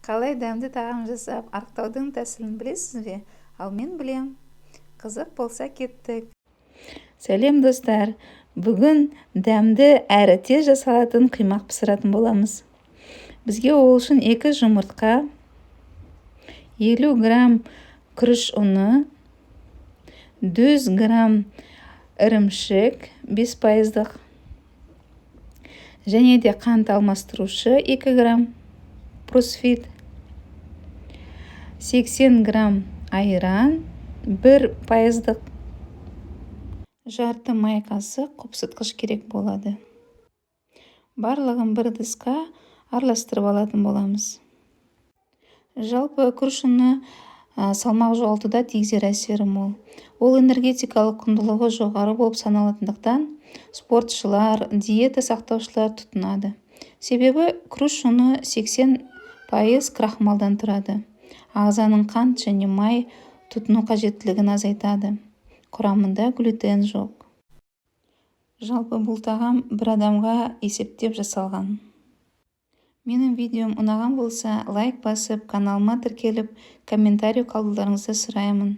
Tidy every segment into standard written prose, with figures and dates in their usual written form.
Қалай дәмді тағам жасап арықтаудың тәсілін білесіз бе? Ал мен білем. Қызық болса кеттік. Сәлем достар. Бүгін дәмді әрі тез жасалатын қимақ пісіретін боламыз. Бізге ол үшін 2 жұмыртқа, 50 грамм күріш ұны, 100 грамм ірімшік 5%, және де қант алмастырушы 2 грамм, просфит, 80 грамм айран 1%, жарты май қасық қопсытқыш керек болады. Барлығын бір ыдысқа араластырып алатын боламыз. Жалпы күріш ұны салмақ жоғалтуда тигізер әсері мол. Ол энергетикалық құндылығы жоғары болып саналатындықтан спортшылар, диета сақтаушылар тұтынады. Себебі күріш ұны 80% крахмалдан тұрады. Ағзаның қант және май тұтыну қажеттілігін азайтады. Құрамында глютен жоқ. Жалпы бұл тағам бір адамға есептеп жасалған. Менің видеом ұнаған болса, лайк басып, каналыма тіркеліп, комментарий қалдыруларыңызды сұраймын.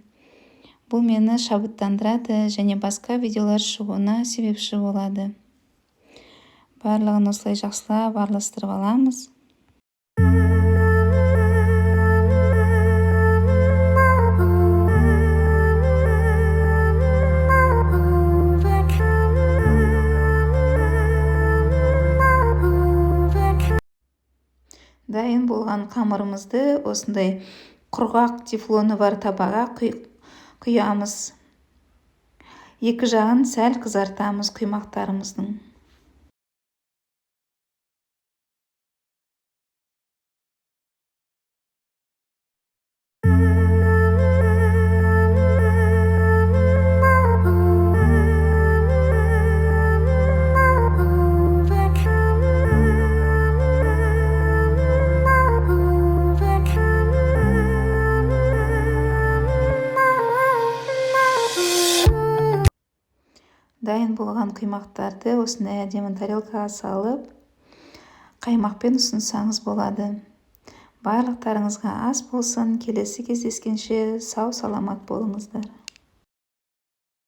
Бұл мені шабыттандырады және басқа видеолар шығуына себепші болады. Барлығын осылай жақсылап араластырып аламыз. Дайын болған қамырымызды осындай құрғақ тефлоны бар табаға құямыз. Екі жағын сәл қызартамыз құймақтарымыздың. Дайын болған құймақтарды осындай әдемі тарелкаға салып, қаймақпен ұсынсаңыз болады. Барлықтарыңызға ас болсын, келесі кездескенше сау саламат болыңыздар.